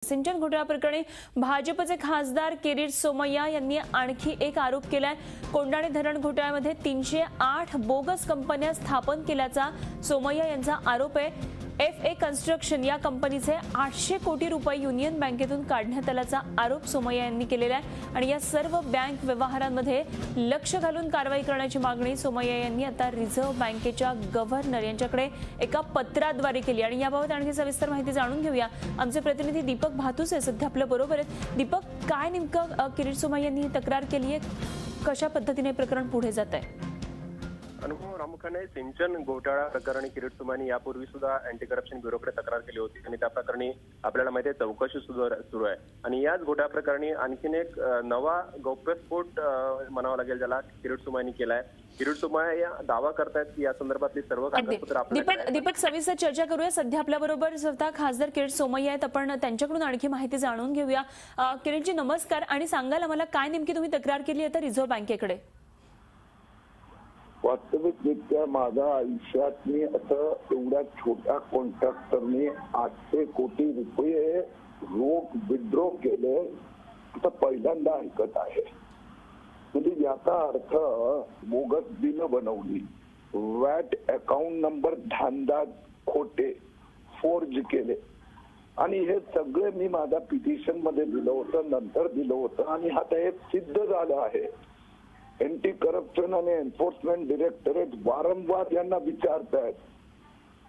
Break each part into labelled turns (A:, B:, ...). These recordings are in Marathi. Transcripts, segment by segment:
A: सिंचन घोटाळा प्रकरणी भाजपचे खासदार किरीट सोमय्या यांनी आणखी एक आरोप केलाय। कोंडाणे धरण घोटाळ्यामध्ये 308 बोगस कंपन्या स्थापन केल्याचा सोमय्या यांचा आरोप आहे। FA कन्स्ट्रक्शन या कंपनीचे 800 कोटी रुपये युनियन बँकेतून काढण्यात आल्याचा आरोप सोमय्या यांनी केलेला आहे आणि या सर्व बँक व्यवहारांमध्ये लक्ष घालून कारवाई करण्याची मागणी सोमय्या यांनी आता रिझर्व्ह बँकेच्या गव्हर्नर यांच्याकडे एका पत्राद्वारे केली आणि याबाबत आणखी सविस्तर माहिती जाणून घेऊया। आमचे प्रतिनिधी दीपक भातुसे सध्या आपल्या बरोबर आहेत। दीपक, काय नेमकं किरीट सोमय्या यांनी तक्रार केली आहे, कशा पद्धतीने प्रकरण पुढे जात आहे?
B: अनुभव प्रामुख्याने सिंचन घोटाळा प्रकरणी किरीट सोमय्यांनी यापूर्वी सुद्धा अँटी करप्शन ब्युरोकडे तक्रार केली होती आणि त्या प्रकरणी आपल्याला माहिती आहे चौकशी सुरू आहे आणि याच घोटाळा प्रकरणी आणखीन एक नवा गौप्यस्फोट म्हणावा लागेल ज्याला किरीट सोमय्यांनी केलाय। किरीट सोमय्या दावा करतायत की या संदर्भातली सर्व कागदपत्र
A: दीपक सविस्तर चर्चा करूया। सध्या आपल्या बरोबर स्वतः खासदार किरीट सोमय्या आहेत, आपण त्यांच्याकडून आणखी माहिती जाणून घेऊया। किरीटजी नमस्कार, आणि सांगाल आम्हाला काय नेमकी तुम्ही तक्रार केली आहे रिझर्व्ह बँकेकडे?
C: वास्तविकरित्या माझ्या आयुष्यात मी असं एवढ्या छोट्या कॉन्ट्रॅक्टरने 800 कोटी रुपये रोख विड्रॉ केले आता पहिल्यांदा ऐकत आहे। म्हणजे याचा अर्थ बोगस बिल बनवली, वॅट अकाउंट नंबर धांदा खोटे फोर्ज केले आणि हे सगळे मी माझ्या पिटिशन मध्ये दिलं होतं, नंतर दिलं होतं आणि आता हे सिद्ध झालं आहे। अँटी करप्शन आणि एन्फोर्समेंट डायरेक्टरेट वारंवार यांना विचारतायत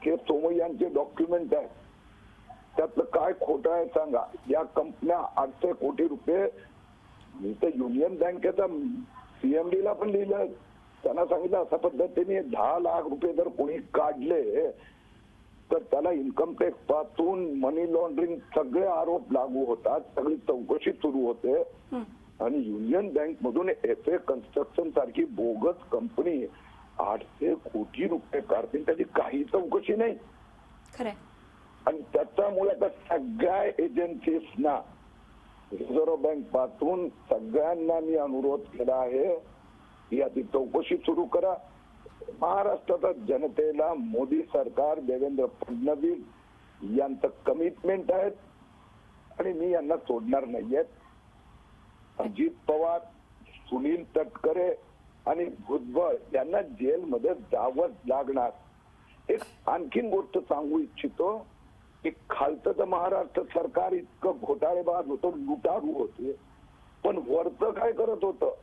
C: की सोमय्यांचे डॉक्युमेंट आहेत, त्यातलं काय खोटं आहे सांगा। या कंपन्या 800 कोटी रुपये मी तर युनियन बँकेचा CMD ला पण लिहिलं, त्यांना सांगितलं अशा पद्धतीने 10 लाख रुपये जर कोणी काढले तर त्याला इन्कम टॅक्स पासून मनी लॉन्ड्रिंग सगळे आरोप लागू होतात, सगळी चौकशी सुरू होते आणि युनियन बँक मधून FA कन्स्ट्रक्शन सारखी बोगस कंपनी 800 कोटी रुपये काढतील, त्याची काही चौकशी नाही। आणि त्याच्यामुळे आता सगळ्या एजन्सीजना रिझर्व्ह बँक पासून सगळ्यांना मी अनुरोध केला आहे की याची चौकशी सुरू करा। महाराष्ट्राच्या जनतेला मोदी सरकार, देवेंद्र फडणवीस यांचं कमिटमेंट आहे आणि मी यांना सोडणार नाहीयेत। अजित पवार, सुनील तटकरे आणि भुजबळ यांना जेलमध्ये जावंच लागणार। एक आणखीन गोष्ट सांगू इच्छितो की खालचं तर महाराष्ट्र सरकार इतकं घोटाळेबाज होतं, लुटारू होते, पण वरचं काय करत होतं?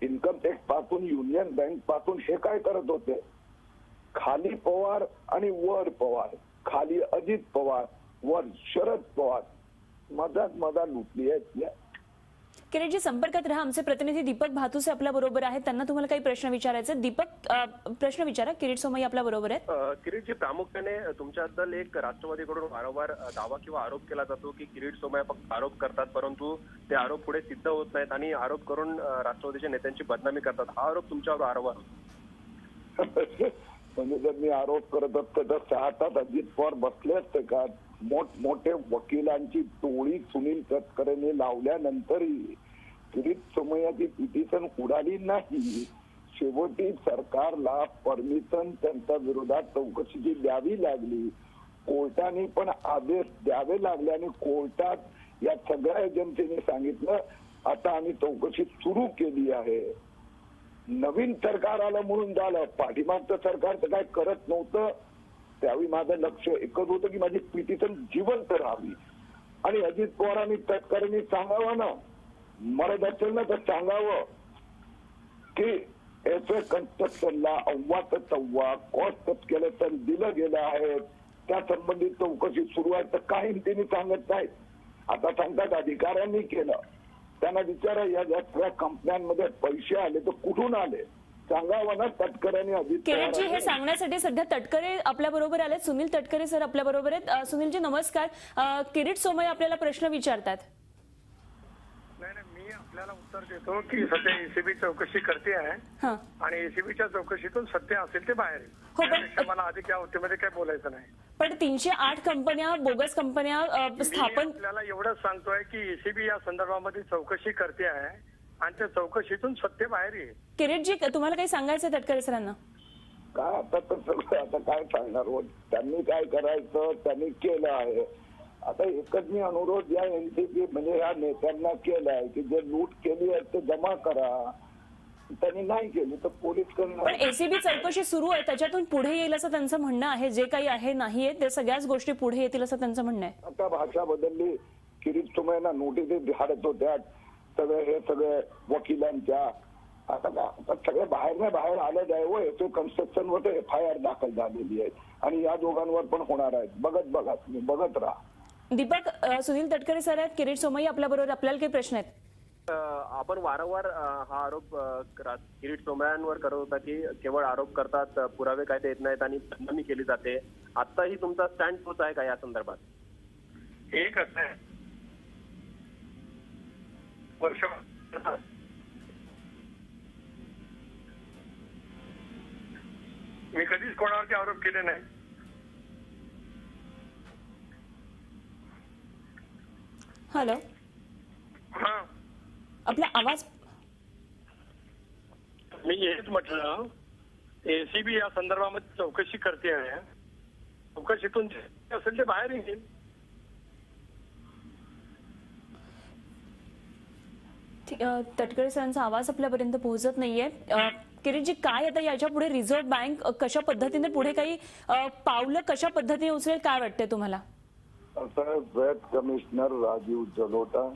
C: इन्कम टॅक्स पासून युनियन बँक पासून हे काय करत होते? खाली पवार आणि वर पवार, खाली अजित पवार वर शरद पवार, मधात लुटली आहे।
A: किरीटजी संपर्कात रहा, आमचे प्रतिनिधी दीपक भातुसे आपल्या बरोबर आहेत, त्यांना तुम्हाला काही प्रश्न विचारायचे। दीपक, प्रश्न विचारा। किरीट सोमय्या आपल्या बरोबर आहेत।
B: किरीटजी, प्रामुख्याने तुमच्याबद्दल एक राष्ट्रवादीकडून वारंवार दावा किंवा आरोप केला जातो की किरीट सोमय्या फक्त आरोप करतात परंतु ते आरोप पुढे सिद्ध होत नाहीत आणि आरोप करून राष्ट्रवादीच्या नेत्यांची बदनामी करतात। हा आरोप तुमच्यावर वारंवार
C: म्हणजे जर मी आरोप करत असतो तर 6 तास अजित पवार बसले असते का? मोठमोठे वकिलांची टोळी सुनील तटकरेंनी लावल्यानंतरही किरीट सोमय्याची पिटिशन उडाली नाही। शेवटी सरकारला परमिशन त्यांच्या विरोधात चौकशीची द्यावी लागली, कोर्टाने पण आदेश द्यावे लागले आणि कोर्टात या सगळ्या एजन्सीने सांगितलं आता आम्ही चौकशी सुरू केली आहे। नवीन सरकार आलं म्हणून झालं, पाठीमागचं सरकार तर काय करत नव्हतं। त्यावेळी माझं लक्ष एकच होतं की माझी पिटिशन जिवंत राहावी आणि अजित पवार आणि तटकरेंनी सांगावं ना, मरत असेल ना तर सांगावं की FA कन्स्ट्रक्शनला अव्वा कॉस्ट केलं तर दिलं गेलं आहे, त्या संबंधित चौकशी सुरू आहे, तर काही त्यांनी सांगत नाहीत। आता सांगतात अधिकाऱ्यांनी केलं, त्यांना विचारा या सगळ्या कंपन्यांमध्ये पैसे आले तर कुठून आले, सांगावं ना तटकरे अजित।
A: किरीटजी, हे सांगण्यासाठी सध्या तटकरे आपल्या बरोबर आले, सुनील तटकरे सर आपल्या बरोबर आहेत। सुनीलजी नमस्कार, किरीट सोमय्या आपल्याला प्रश्न विचारतात।
D: नाही, मी आपल्याला उत्तर देतो की सध्या ECB चौकशी करते आहे आणि ECBच्या चौकशीतून सत्य असेल ते बाहेर येईल। मला अधिक या गोष्टीमध्ये काय बोलायचं नाही।
A: पण 308 कंपन्या, बोगस कंपन्या स्थापन,
D: आपल्याला एवढंच सांगतोय की ECB या संदर्भामध्ये चौकशी करते आहे आणि त्या चौकशीतून सत्य बाहेर येईल।
A: किरीटजी, तुम्हाला काही सांगायचं तटकरे सरांना?
C: काय आता तर सगळं आता काय सांगणार, त्यांनी काय करायचं त्यांनी केलं आहे आता एकच मी अनुरोध या एनसीपी म्हणजे या नेत्यांना केलाय की जे लूट केली आहे ते जमा करा. त्यांनी नाही केली तर पोलीस करणार.
A: पण एसीबी चौकशी सुरू आहे, त्याच्यातून पुढे येईल असं त्यांचं म्हणणं आहे. जे काही आहे नाहीये ते सगळ्याच गोष्टी पुढे येतील असं त्यांचं म्हणणं आहे.
C: आता भाषा बदलली. किरीट सोमय्यांना नोटीस धाडत होत्या हे सगळे वकिलांच्या. आता सगळे बाहेर आलं आहे. व एसओ कन्स्ट्रक्शन वर FIR दाखल झालेली आहे आणि या दोघांवर पण होणार आहेत. बघत राहा.
A: दीपक, सुनील तटकरे सर आहेत, किरीट सोमय्या आपल्या बरोबर. आपल्याला काही प्रश्न आहेत?
B: आपण वारंवार हा आरोप किरीट सोमय्यांवर करत होता की केवळ आरोप करतात, पुरावे काय देत नाहीत आणि बदनामी केली जाते. आताही तुमचा स्टँड तोच आहे का या संदर्भात?
D: एक असं आहे, वर्ष मी कधीच कोणावरती आरोप केले नाही.
A: हॅलो,
D: हा,
A: आपला आवाज.
D: मी हेच म्हटलं, एसीबी या संदर्भामध्ये चौकशी करते आहे. चौकशीतून जे असेल ते बाहेर येईल.
A: तटकरे सरांचा आवाज आपल्यापर्यंत पोहोचत नाहीये. किरीटजी, काय आता याच्या पुढे रिझर्व्ह बँक कशा पद्धतीने पुढे काही पावलं कशा पद्धतीने उचलेल, काय वाटतंय तुम्हाला?
C: VAT commissioner Rajiv Jalota,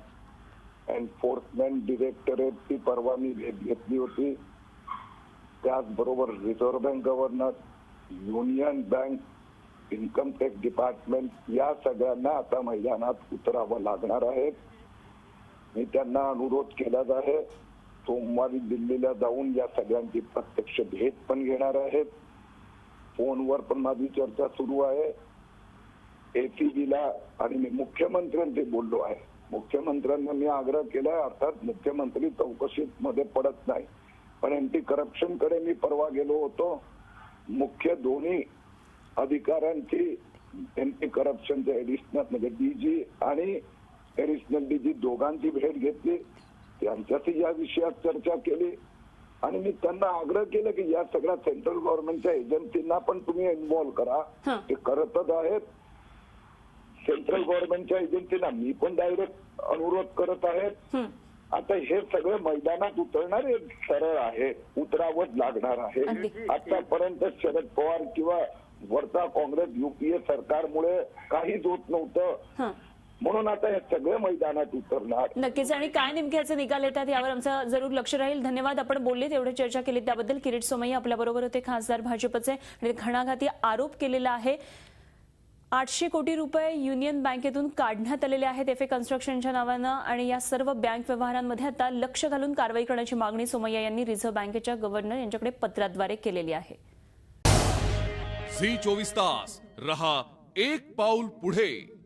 C: enforcement डिरेक्टरेटची परवा मी भेट घेतली होती. त्याचबरोबर reserve bank governor, union bank, income tax department या सगळ्यांना आता मैदानात उतरावं लागणार आहे. मी त्यांना अनुरोध केला आहे. सोमवारी दिल्लीला जाऊन या सगळ्यांची प्रत्यक्ष भेट पण घेणार आहेत. फोनवर पण माझी चर्चा सुरू आहे. एसीबीला आणि मी मुख्यमंत्र्यांशी बोललो आहे. मुख्यमंत्र्यांना मी आग्रह केला, अर्थात मुख्यमंत्री चौकशीत मध्ये पडत नाही, पण अँटी करप्शन कडे मी परवा गेलो होतो. मुख्य दोन्ही अधिकाऱ्यांची अँटी करप्शनचे एडिशनल म्हणजे डीजी आणि एडिशनल डीजी दोघांची भेट घेतली. त्यांच्याशी या विषयात चर्चा केली आणि मी त्यांना आग्रह केला की या सगळ्या सेंट्रल गव्हर्नमेंटच्या एजन्सींना पण तुम्ही इन्व्हॉल्व्ह करा. ते करतच आहेत. सेंट्रल गव्हर्नमेंटच्या एजन्सीना मी पण डायरेक्ट अनुरोध करत आहेत. आता हे सगळे मैदानात उतरणार सरळ आहे, उतरावंच लागणार आहे. आतापर्यंत शरद पवार किंवा वरचा काँग्रेस UPA सरकारमुळे काहीच होत नव्हतं, म्हणून आता हे सगळे मैदानात उतरणार.
A: नक्कीच. आणि काय नेमक्याचे निकाल येतात यावर आमचं जरूर लक्ष राहील. धन्यवाद. आपण बोलले तेवढे चर्चा केली त्याबद्दल. किरीट सोमय्या आपल्या बरोबर होते, खासदार भाजपचे, आणि घणाघाती आरोप केलेला आहे. 800 कोटी रुपये युनियन बँकेतून काढण्यात आलेले आहेत एफए कन्स्ट्रक्शनच्या नावानं, आणि या सर्व बँक व्यवहारांमध्ये आता लक्ष घालून कारवाई करण्याची मागणी सोमय्या यांनी रिझर्व्ह बँकेच्या गव्हर्नर यांच्याकडे पत्राद्वारे केलेली आहे.
E: झी 24 तास रहा एक पाऊल पुढे.